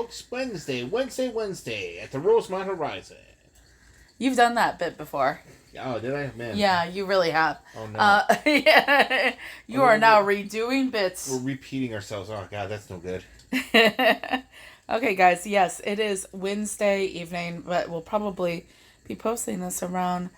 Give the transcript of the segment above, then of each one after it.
folks. Wednesday at the Rosemont Horizon. You've done that bit before. Oh, did I? Man. Yeah, you really have. Oh, no. Yeah. You are now redoing bits. We're repeating ourselves. Oh, God, that's no good. Okay, guys. Yes, it is Wednesday evening, but we'll probably be posting this around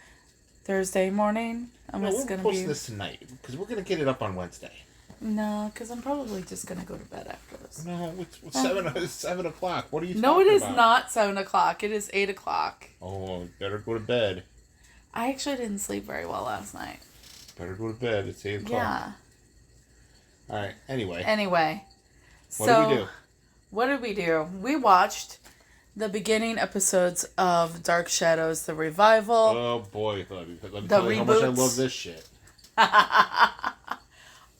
Thursday morning. We're posting this tonight, because we're going to get it up on Wednesday. No, because I'm probably just going to go to bed after this. No, it's 7 o'clock. What are you talking about? No, it is about? not 7 o'clock. It is 8 o'clock. Oh, better go to bed. I actually didn't sleep very well last night. Better go to bed. It's 8 o'clock. Yeah. All right. Anyway. What did we do? What did we do? We watched the beginning episodes of Dark Shadows, the revival. Oh, boy. Let me tell you how much I love this shit.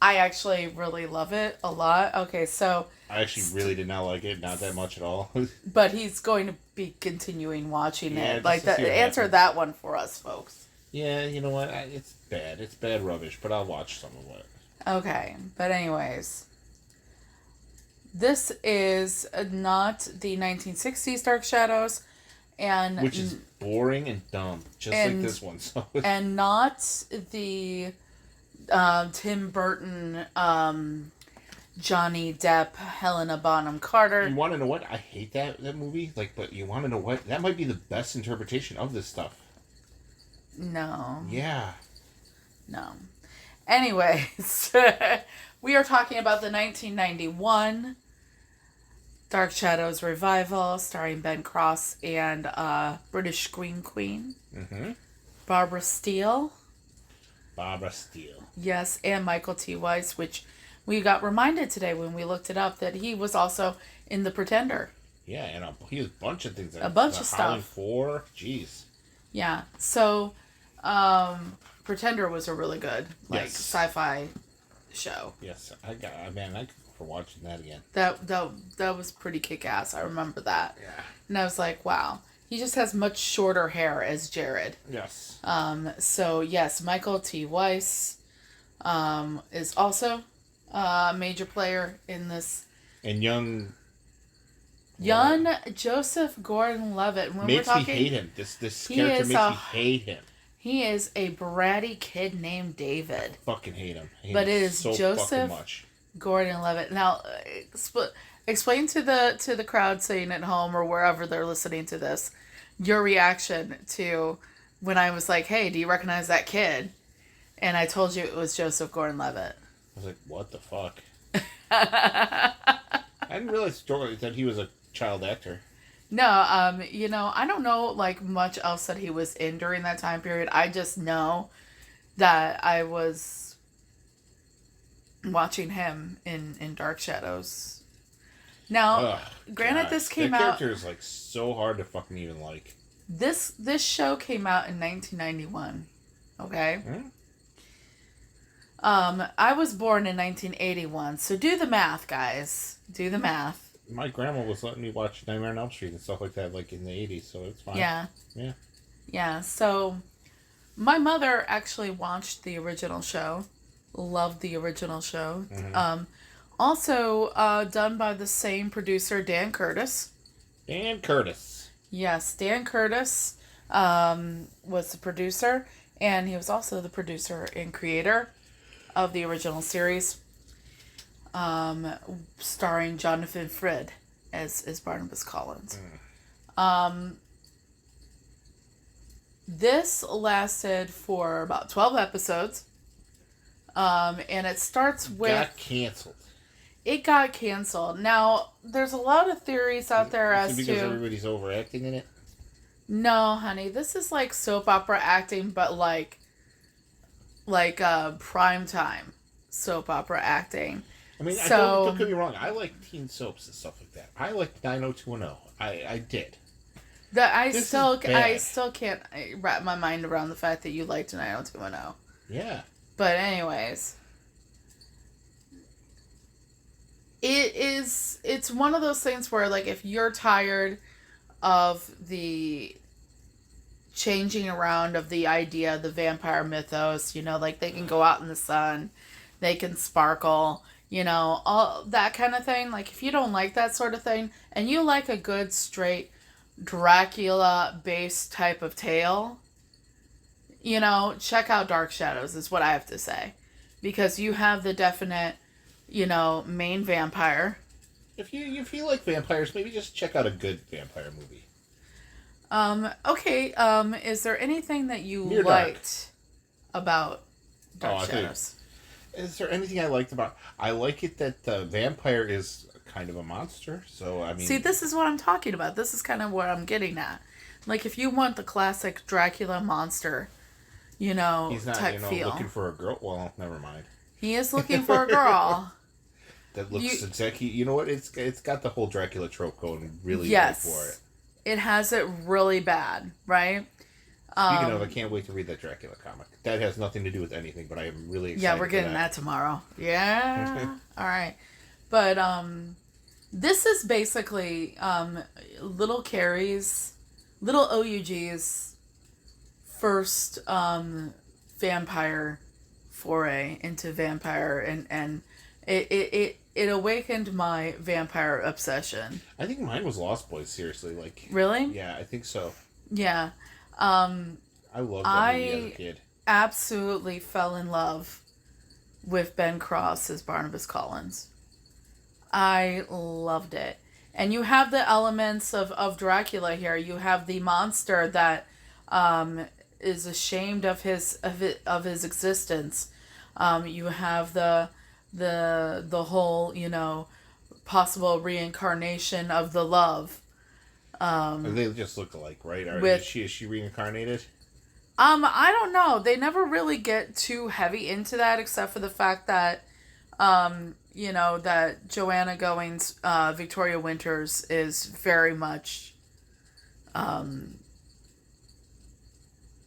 I actually really love it a lot. Okay, so... I actually really did not like it. Not that much at all. But he's going to be continuing watching it. Like, answer happens. That one for us, folks. Yeah, you know what? It's bad. It's bad rubbish, but I'll watch some of it. Okay, but anyways... This is not the 1960s Dark Shadows, and... Which is boring and dumb, like this one. So. And not the... Tim Burton, Johnny Depp, Helena Bonham Carter. You want to know what? I hate that movie. But you want to know what? That might be the best interpretation of this stuff. No. Yeah. No. Anyways, we are talking about the 1991 Dark Shadows revival, starring Ben Cross and British Scream Queen, Barbara Steele. Yes, and Michael T. Weiss, which we got reminded today when we looked it up that he was also in The Pretender. Yeah, and he was a bunch of things. A bunch of stuff. 4, jeez. Yeah, so Pretender was a really good sci-fi show. Yes, I could go for watching that again. That was pretty kick-ass. I remember that. Yeah. And I was like, wow. He just has much shorter hair as Jared. Yes. So, yes, Michael T. Weiss is also a major player in this. And young Joseph Gordon-Levitt. Makes me hate him. This character makes me hate him. He is a bratty kid named David. I fucking hate him. But it is so Joseph Gordon-Levitt. Now, explain to the crowd sitting at home or wherever they're listening to this, your reaction to when I was like, hey, do you recognize that kid? And I told you it was Joseph Gordon-Levitt. I was like, what the fuck? I didn't realize that he was a child actor. No, I don't know much else that he was in during that time period. I just know that I was watching him in Dark Shadows. Now, granted, this came out... That character is, so hard to fucking even like. This show came out in 1991, okay? I was born in 1981, so do the math, guys. Do the math. My grandma was letting me watch Nightmare on Elm Street and stuff like that, in the 80s, so it's fine. Yeah. Yeah. Yeah, so my mother actually watched the original show. Loved the original show. Also done by the same producer, Dan Curtis. Dan Curtis. Yes, Dan Curtis was the producer, and he was also the producer and creator of the original series, starring Jonathan Frid as Barnabas Collins. This lasted for about 12 episodes, and it starts with... It got canceled. Now, there's a lot of theories out there as to... because everybody's overacting in it? No, honey. This is like soap opera acting, but like prime time soap opera acting. I mean, don't get me wrong. I like teen soaps and stuff like that. I like 90210. I did. I still can't wrap my mind around the fact that you liked 90210. Yeah. But anyways... It's one of those things where, if you're tired of the changing around of the idea, the vampire mythos, they can go out in the sun, they can sparkle, all that kind of thing. Like, if you don't like that sort of thing, and you like a good, straight Dracula-based type of tale, check out Dark Shadows, is what I have to say. Because you have the definite, main vampire. If you like vampires, maybe just check out a good vampire movie. Okay, is there anything that you Near liked about Dark Shadows? Is there anything I liked about... I like it that the vampire is kind of a monster, so I mean... See, this is what I'm talking about. This is kind of what I'm getting at. Like, if you want the classic Dracula monster, he's not, type feel. Looking for a girl... Well, never mind. He is looking for a girl. That looks exactly... You know what? It's got the whole Dracula trope going really good for it. It has it really bad, right? Speaking of, I can't wait to read that Dracula comic. That has nothing to do with anything, but I am really excited. Yeah, we're getting that tomorrow. Yeah. All right. But this is basically little OUG's first vampire foray into vampire, and it awakened my vampire obsession. I think mine was Lost Boys, seriously. Like, really? Yeah, I think so. Yeah. I loved that movie as a kid. Absolutely fell in love with Ben Cross as Barnabas Collins. I loved it. And you have the elements of Dracula here. You have the monster that is ashamed of his existence. You have the whole, possible reincarnation of the love. They just look alike, right? Is she reincarnated? I don't know. They never really get too heavy into that, except for the fact that, that Joanna Going's Victoria Winters is very much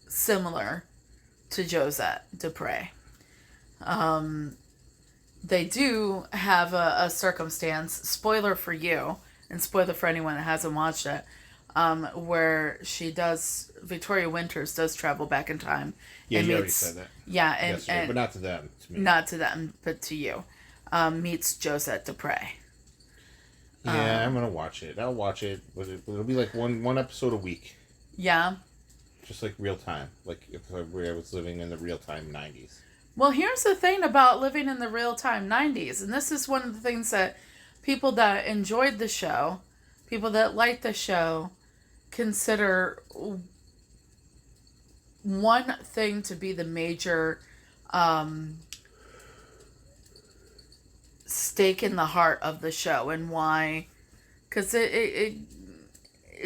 similar to Josette Dupre. They do have a circumstance, spoiler for you, and spoiler for anyone that hasn't watched it, where Victoria Winters does travel back in time. Yeah, you already said that. Yeah, and but not to them. To me. Not to them, but to you. Meets Josette Dupre. Yeah, I'm gonna watch it. I'll watch it. It'll be like one episode a week. Yeah. Just like real time, like if I was living in the real time 90s. Well, here's the thing about living in the real time 90s, and this is one of the things that people that enjoyed the show, people that liked the show, consider one thing to be the major stake in the heart of the show, and why, because it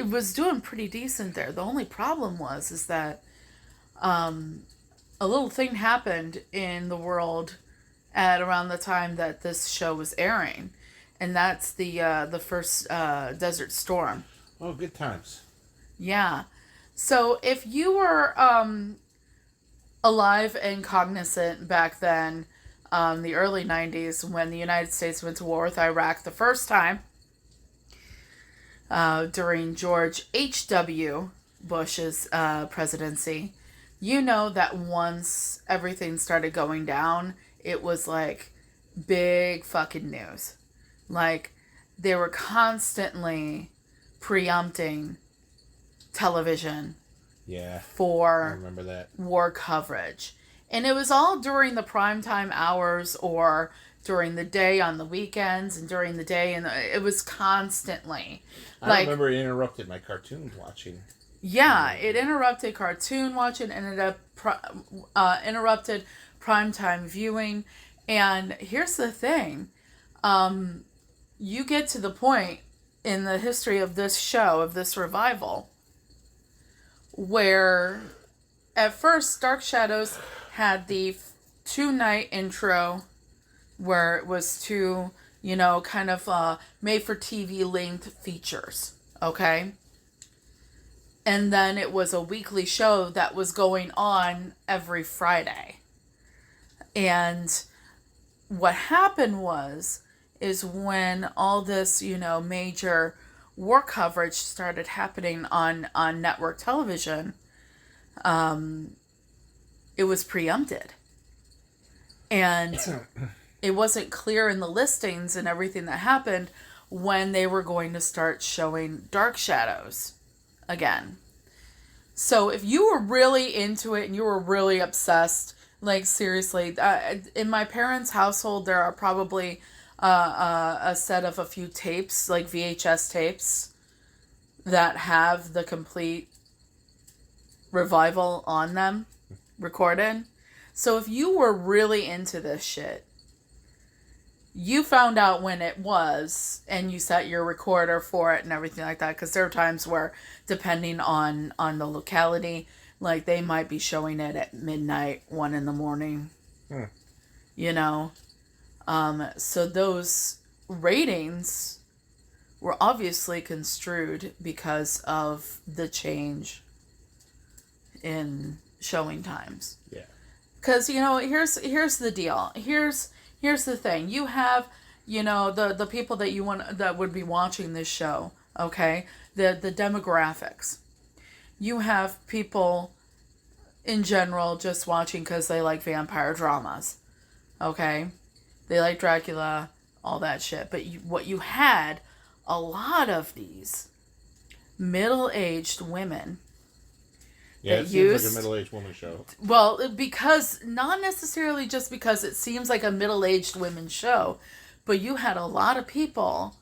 was doing pretty decent there. The only problem is that a little thing happened in the world at around the time that this show was airing, and that's the first Desert Storm. Oh, good times. Yeah. So if you were alive and cognizant back then, the early 90s, when the United States went to war with Iraq the first time, during George H.W. Bush's presidency, you know that once everything started going down, it was like big fucking news. Like, they were constantly preempting television for I remember that. war coverage. And it was all during the primetime hours or during the day on the weekends and during the day. And it was constantly. I remember it interrupted my cartoon watching. Yeah, it interrupted cartoon watching and it interrupted primetime viewing. And here's the thing. You get to the point in the history of this show, of this revival, where at first Dark Shadows had the 2-night intro where it was two, kind of made-for-TV length features, okay? And then it was a weekly show that was going on every Friday. And what happened is when all this, major war coverage started happening on network television, it was preempted. And it wasn't clear in the listings and everything that happened when they were going to start showing Dark Shadows again. So if you were really into it and you were really obsessed, like seriously, in my parents' household, there are probably a set of a few tapes, like VHS tapes, that have the complete revival on them recorded. So if you were really into this shit, you found out when it was, and you set your recorder for it and everything like that, because there are times where, depending on the locality, like they might be showing it at midnight, 1 a.m. You know? So those ratings were obviously construed because of the change in showing times. Yeah. Because, here's the deal. Here's the thing. You have, the people that would be watching this show, okay? The demographics. You have people in general just watching because they like vampire dramas, okay? They like Dracula, all that shit. But what you had, a lot of these middle-aged women. Yeah, it seems like a middle-aged woman show. Well, because, not necessarily just because it seems like a middle-aged women's show, but you had a lot of people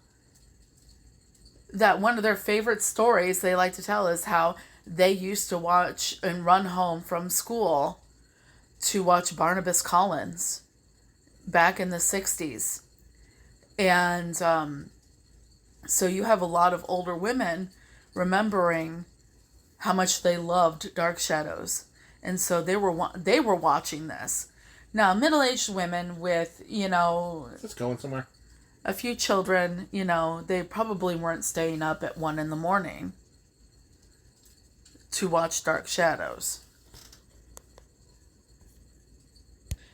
that one of their favorite stories they like to tell is how they used to watch and run home from school to watch Barnabas Collins back in the 60s. And so you have a lot of older women remembering how much they loved Dark Shadows. And so they were watching this. Now, middle-aged women with, It's going somewhere. a few children, they probably weren't staying up at 1 a.m. to watch Dark Shadows.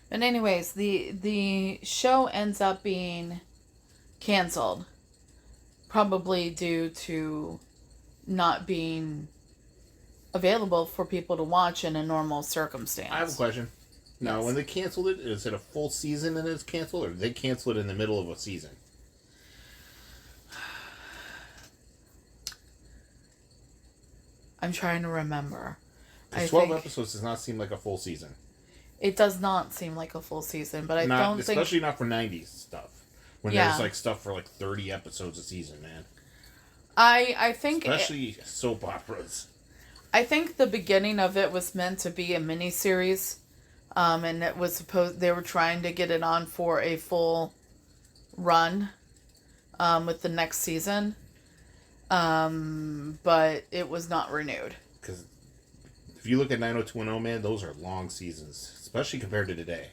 But anyways, the show ends up being canceled. Probably due to not being available for people to watch in a normal circumstance. I have a question. Now, when they canceled it, is it a full season and it's canceled, or did they cancel it in the middle of a season? I'm trying to remember. 12 episodes does not seem like a full season. It does not seem like a full season, but Especially not for 90s stuff. When there's like stuff for like 30 episodes a season, man. I think... Especially soap operas. I think the beginning of it was meant to be a miniseries. And it was they were trying to get it on for a full run with the next season. But it was not renewed. Because if you look at 90210, man, those are long seasons, especially compared to today.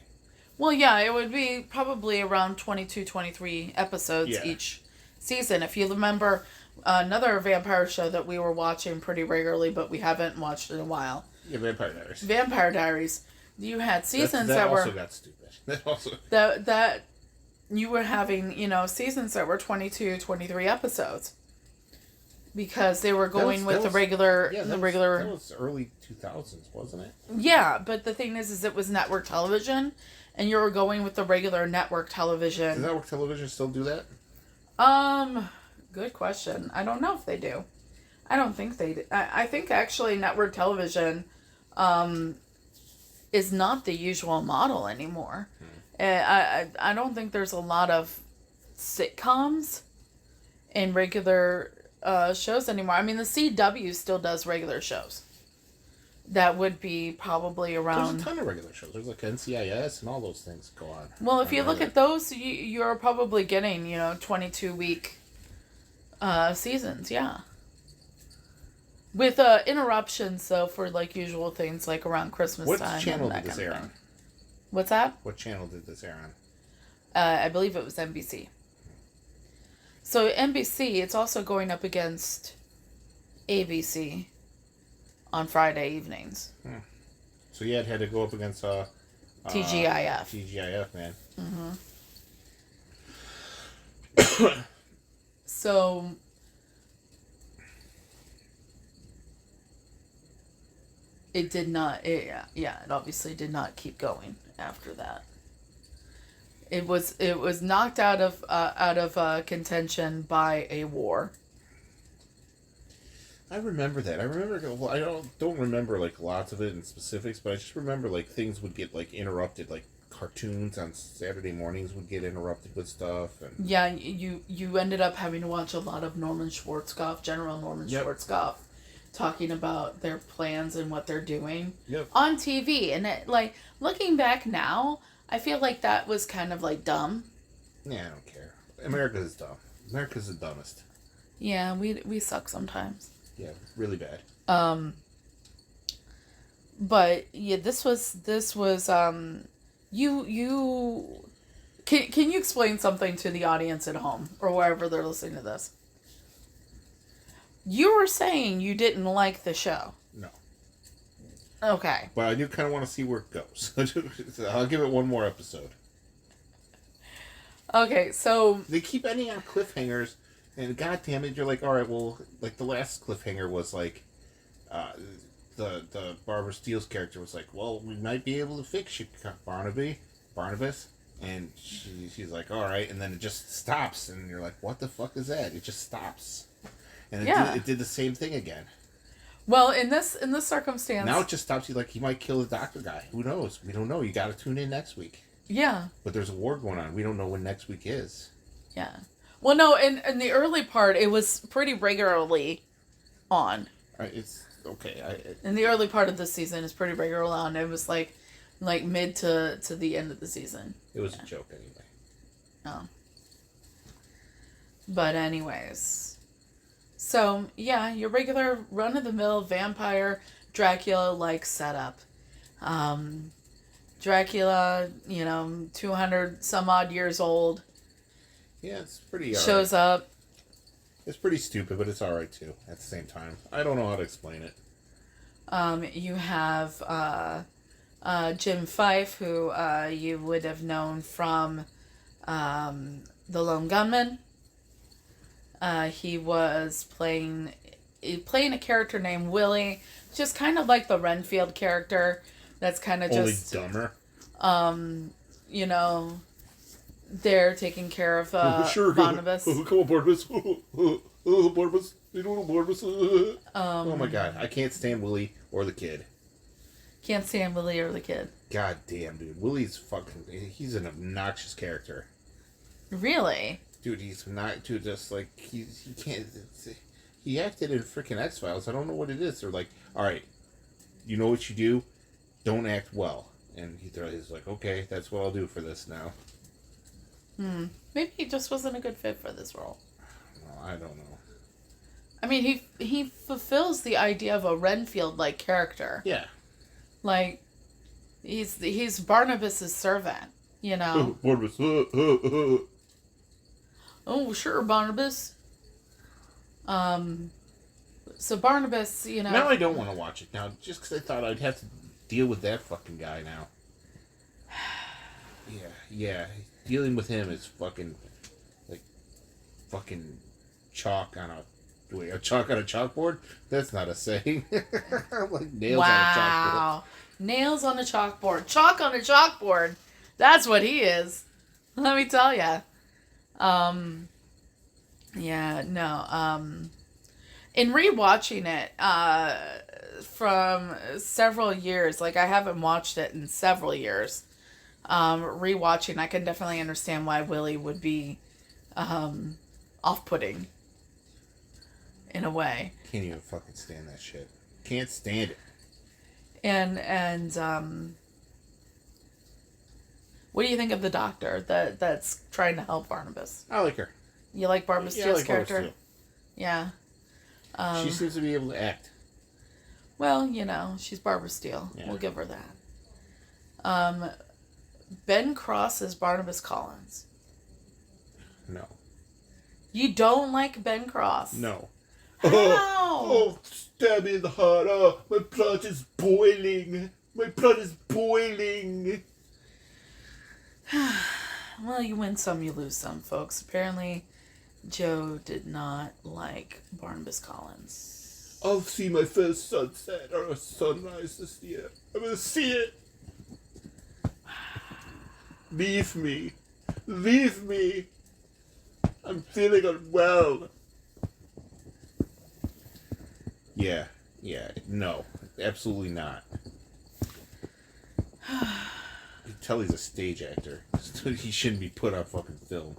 Well, yeah, it would be probably around 22, 23 episodes each season. If you remember, another vampire show that we were watching pretty regularly, but we haven't watched in a while. Yeah, Vampire Diaries. Vampire Diaries. You had seasons that also were... got stupid. That also... That you were having, seasons that were 22, 23 episodes. Because they were going with the regular... That was early 2000s, wasn't it? Yeah, but the thing is it was network television, and you were going with the regular network television. Does network television still do that? Good question. I don't know if they do. I don't think they do. I think actually network television, is not the usual model anymore. I don't think there's a lot of sitcoms in regular shows anymore. I mean, the CW still does regular shows. That would be probably around... There's a ton of regular shows. There's like NCIS and all those things go on. Well, if you look at those, you're probably getting, 22-week seasons, yeah. With interruptions, though, for like usual things like around Christmas time. What channel did this air on? What's that? What channel did this air on? I believe it was NBC. So NBC, it's also going up against ABC on Friday evenings. So yeah, it had to go up against TGIF. TGIF, man. Mm-hmm. So it did not. It obviously did not keep going after that. It was knocked out of contention by a war. I remember that. I remember. Well, I don't remember like lots of it in specifics, but I just remember like things would get like interrupted, like cartoons on Saturday mornings would get interrupted with stuff. And yeah, you ended up having to watch a lot of General Norman Schwarzkopf, talking about their plans and what they're doing on TV. And it, like looking back now, I feel like that was kind of like dumb. Yeah, I don't care. America is dumb. America's the dumbest. Yeah, we suck sometimes. Yeah, really bad. But yeah, this was you can you explain something to the audience at home or wherever they're listening to this? You were saying you didn't like the show. No. Okay. But I do kind of want to see where it goes. I'll give it one more episode. Okay, so they keep ending on cliffhangers. And goddamn it, you're like, all right, well, like the last cliffhanger was like, the Barbara Steele's character was like, well, we might be able to fix you, Barnabas, and she's like, all right, and then it just stops, and you're like, what the fuck is that? It just stops, and it did the same thing again. Well, in this circumstance, now it just stops. You like, he might kill the doctor guy. Who knows? We don't know. You got to tune in next week. Yeah. But there's a war going on. We don't know when next week is. Yeah. Well, no, in the early part, it was pretty regularly on. It's okay. In the early part of the season, it's pretty regularly on. It was like mid to the end of the season. It was a joke anyway. Oh. But anyways. So, yeah, your regular run-of-the-mill vampire Dracula-like setup. Dracula, 200 some odd years old. Yeah, it's pretty shows up. It's pretty stupid, but it's alright too, at the same time. I don't know how to explain it. You have Jim Fife, who you would have known from The Lone Gunman. He was playing a character named Willie, just kind of like the Renfield character. That's kind of just... Only dumber. They're taking care of Barnabas. Come on, Barnabas. Barnabas. Barnabas. Oh my god. I can't stand Willie or the kid. Can't stand Willie or the kid. God damn, dude. Willie's he's an obnoxious character. Really? Dude, he's not, just like, he can't, he acted in freaking X-Files. I don't know what it is. They're like, alright, you know what you do? Don't act well. And he's like, okay, that's what I'll do for this now. Maybe he just wasn't a good fit for this role. Well, I don't know. I mean, he fulfills the idea of a Renfield-like character. Yeah. Like, he's Barnabas's servant, Barnabas. Oh, sure, Barnabas. So Barnabas, Now I don't want to watch it now, just because I thought I'd have to deal with that fucking guy now. Yeah. Dealing with him is fucking chalk on a chalkboard? That's not a saying. Like nails on a chalkboard. Wow. Nails on a chalkboard. Chalk on a chalkboard. That's what he is. Let me tell ya. In rewatching it, from several years, like I haven't watched it in several years, rewatching, I can definitely understand why Willie would be, off-putting. In a way. Can't even fucking stand that shit. Can't stand it. And what do you think of the doctor that's trying to help Barnabas? I like her. You like Barbara Steele's character? Barbara Steele. Yeah. She seems to be able to act. Well, she's Barbara Steele. Yeah. We'll give her that. Ben Cross is Barnabas Collins. No. You don't like Ben Cross? No. How? Oh, stab me in the heart. Oh, my blood is boiling. My blood is boiling. Well, you win some, you lose some, folks. Apparently, Joe did not like Barnabas Collins. I'll see my first sunset or a sunrise this year. I'm gonna see it. Leave me. Leave me. I'm feeling unwell. Yeah. No, absolutely not. You can tell he's a stage actor. He shouldn't be put on fucking film.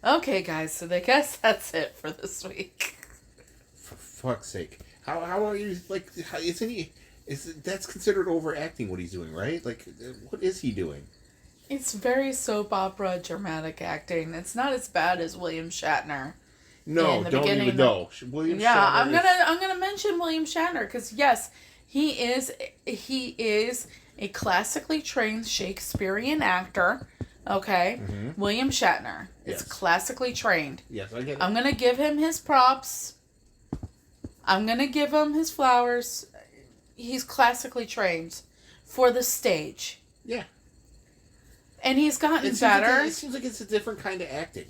Okay, guys, so I guess that's it for this week. For fuck's sake. How are you, like, isn't he, that's considered overacting what he's doing, right? Like, what is he doing? It's very soap opera dramatic acting. It's not as bad as William Shatner. No, don't even know. William Shatner. I'm gonna mention William Shatner because yes, he is a classically trained Shakespearean actor. Okay, William Shatner is classically trained. Yes, I get it. I'm gonna give him his props. I'm gonna give him his flowers. He's classically trained for the stage. Yeah. And he's gotten better. It seems like it's a different kind of acting.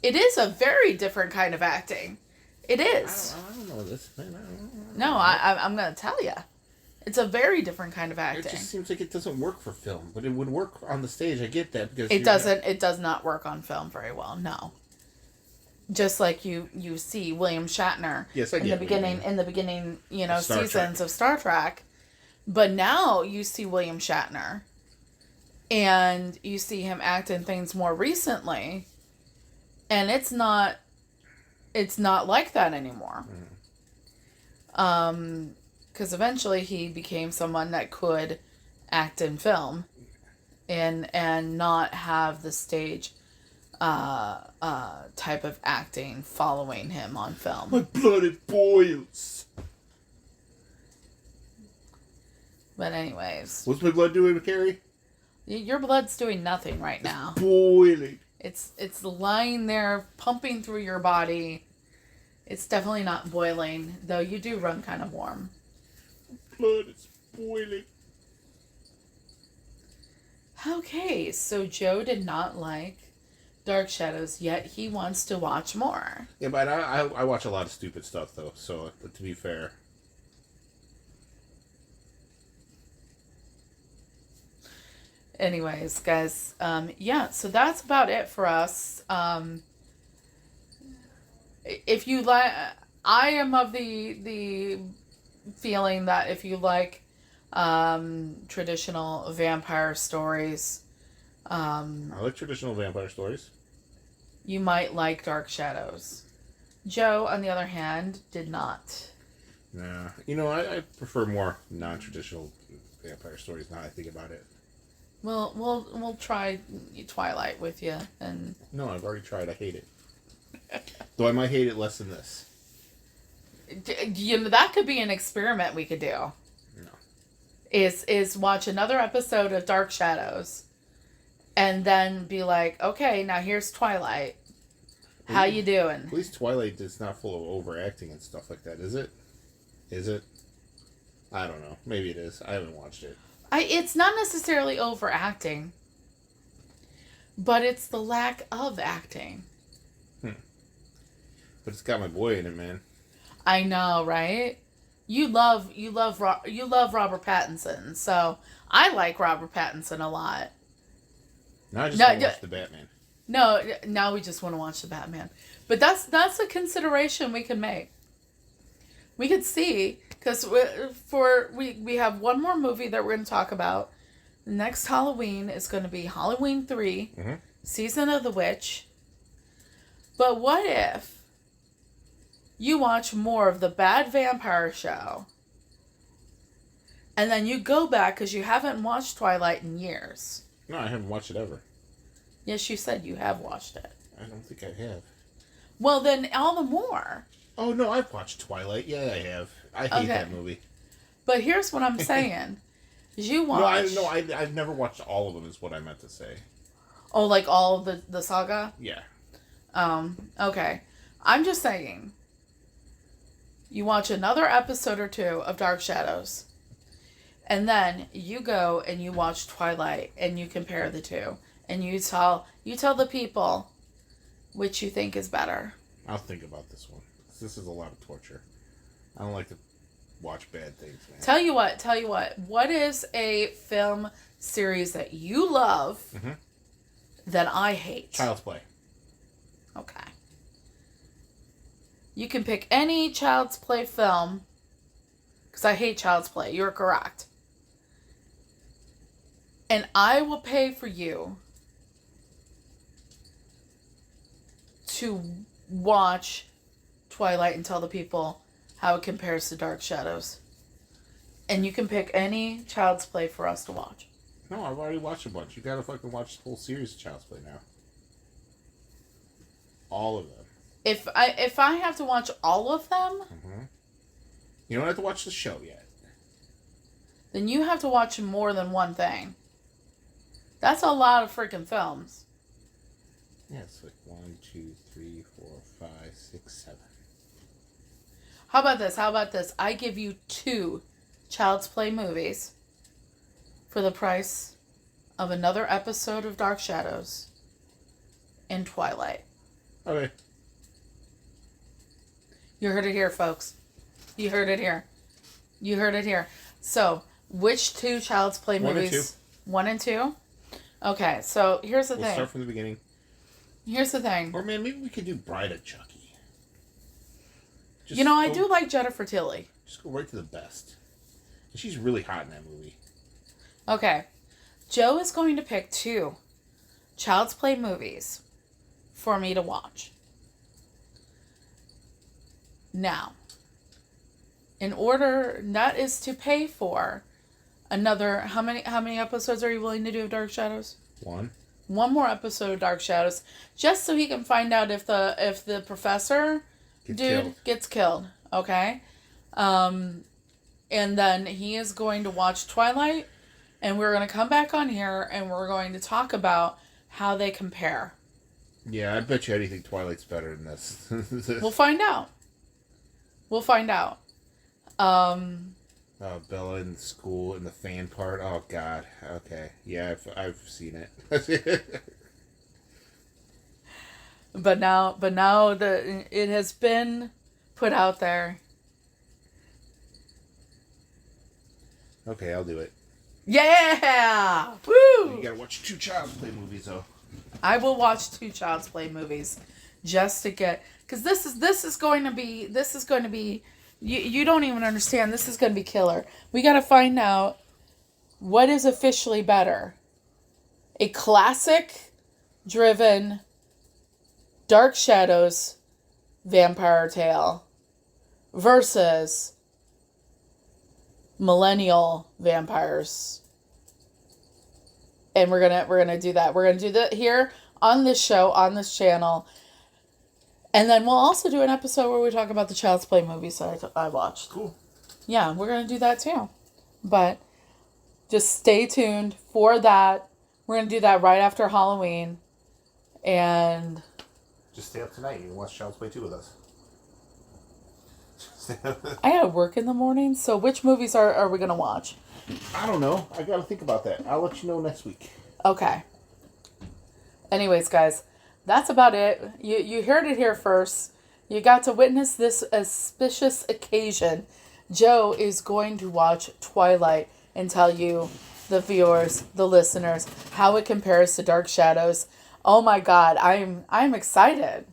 It is a very different kind of acting. It is. I don't know this, man. I don't know. I'm going to tell you. It's a very different kind of acting. It just seems like it doesn't work for film, but it would work on the stage. I get that because it does not work on film very well. No. Just like you see William Shatner in the beginning, seasons of Star Trek. But now you see William Shatner and you see him act in things more recently. And it's not like that anymore. Because eventually he became someone that could act in film and not have the stage type of acting following him on film. My blood, it boils. But anyways. What's my blood doing, Carrie? Your blood's doing nothing right now. It's boiling. It's lying there, pumping through your body. It's definitely not boiling, though you do run kind of warm. Blood is boiling. Okay, so Joe did not like Dark Shadows, yet he wants to watch more. Yeah, but I watch a lot of stupid stuff, though, so to be fair. Anyways, guys, so that's about it for us. If you like, I am of the feeling that if you like traditional vampire stories, I like traditional vampire stories. You might like Dark Shadows. Joe, on the other hand, did not. Nah, I prefer more non-traditional vampire stories. Now I think about it. Well, we'll try Twilight with you, and no, I've already tried. I hate it. Though I might hate it less than this. That could be an experiment we could do. No. Is watch another episode of Dark Shadows, and then be like, okay, now here's Twilight. How you doing? At least Twilight is not full of overacting and stuff like that, is it? Is it? I don't know. Maybe it is. I haven't watched it. It's not necessarily overacting, but it's the lack of acting. But it's got my boy in it, man. I know, right? You love Robert Pattinson, so I like Robert Pattinson a lot. Now I just want to watch the Batman. No, now we just want to watch the Batman. But that's a consideration we can make. We could see, because we have one more movie that we're going to talk about. Next Halloween is going to be Halloween 3, Season of the Witch. But what if you watch more of the Bad Vampire Show, and then you go back because you haven't watched Twilight in years? No, I haven't watched it ever. Yes, you said you have watched it. I don't think I have. Well, then all the more. Oh, no, I've watched Twilight. Yeah, I have. I hate that movie. But here's what I'm saying. You watch... No, I've never watched all of them is what I meant to say. Oh, like all of the saga? Yeah. Okay. I'm just saying. You watch another episode or two of Dark Shadows. And then you go and you watch Twilight and you compare the two. And you tell the people which you think is better. I'll think about this one. This is a lot of torture. I don't like to watch bad things, man. Tell you what. What is a film series that you love that I hate? Child's Play. Okay. You can pick any Child's Play film, because I hate Child's Play. You're correct. And I will pay for you to watch Twilight and tell the people how it compares to Dark Shadows. And you can pick any Child's Play for us to watch. No, I've already watched a bunch. You gotta fucking watch the whole series of Child's Play now. All of them. If I have to watch all of them, you don't have to watch the show yet. Then you have to watch more than one thing. That's a lot of freaking films. Yeah, it's like 1, 2, 3, 4, 5, 6, 7. How about this? I give you 2 Child's Play movies for the price of another episode of Dark Shadows and Twilight. Okay. You heard it here, folks. You heard it here. So, which 2 Child's Play movies? 1 and 2. Okay, so here's the thing. We'll start from the beginning. Here's the thing. Or man, maybe we could do Bride of Chucky. I do like Jennifer Tilly. Just go right to the best. She's really hot in that movie. Okay. Joe is going to pick 2 Child's Play movies for me to watch. Now, in order, that is to pay for another, how many episodes are you willing to do of Dark Shadows? 1. One more episode of Dark Shadows, just so he can find out if the professor gets killed. Okay, and then he is going to watch Twilight, and we're going to come back on here and we're going to talk about how they compare. Yeah, I bet you anything Twilight's better than this. We'll find out. Bella in school and the fan part. Oh God. Okay. Yeah, I've seen it. But now it has been put out there. Okay, I'll do it. Yeah! Woo! You gotta watch 2 Child's Play movies though. I will watch 2 Child's Play movies just to get, because this is going to be you don't even understand. This is going to be killer. We got to find out what is officially better. A classic driven Dark Shadows vampire tale versus millennial vampires. And we're gonna do that. We're gonna do that here on this show, on this channel. And then we'll also do an episode where we talk about the Child's Play movies that I watched. Cool. Yeah, we're going to do that too. But just stay tuned for that. We're going to do that right after Halloween. And just stay up tonight. You can watch Child's Play 2 with us. I got to work in the morning, so which movies are we going to watch? I don't know. I got to think about that. I'll let you know next week. Okay. Anyways, guys. That's about it. You heard it here first. You got to witness this auspicious occasion. Joe is going to watch Twilight and tell you, the viewers, the listeners, how it compares to Dark Shadows. Oh my God, I'm excited.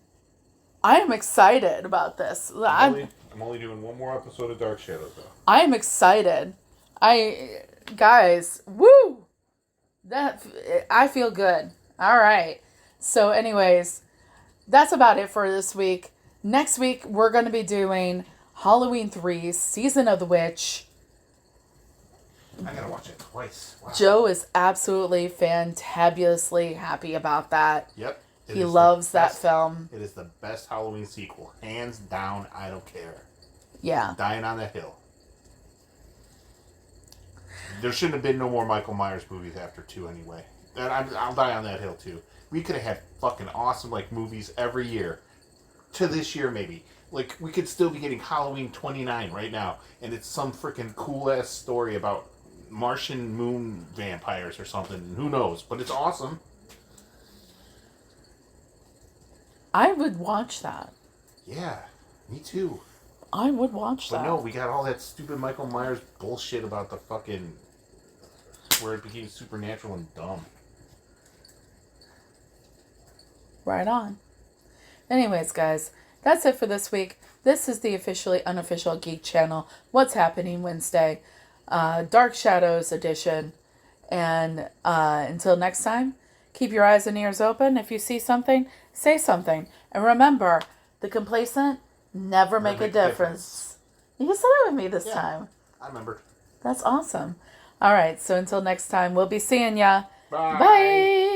I am excited about this. I'm only doing 1 more episode of Dark Shadows though. I am excited. Guys, woo! I feel good. All right. So anyways, that's about it for this week. Next week, we're going to be doing Halloween 3, Season of the Witch. I gotta watch it twice. Wow. Joe is absolutely fantabulously happy about that. Yep. He loves that film. It is the best Halloween sequel. Hands down, I don't care. Yeah. Dying on that hill. There shouldn't have been no more Michael Myers movies after 2 anyway. And I'll die on that hill too. We could have had fucking awesome movies every year. To this year maybe. We could still be getting Halloween 29 right now. And it's some freaking cool ass story about Martian moon vampires or something. Who knows? But it's awesome. I would watch that. Yeah, me too. I would watch But that. no, we got all that stupid Michael Myers bullshit about the fucking... where it became supernatural and dumb. Right on. Anyways, guys, that's it for this week. This is the officially unofficial Geek Channel. What's Happening Wednesday. Dark Shadows edition. And until next time, keep your eyes and ears open. If you see something, say something. And remember, the complacent never make a difference. You said it with me this time. I remember. That's awesome. All right, so until next time, we'll be seeing ya. Bye. Bye.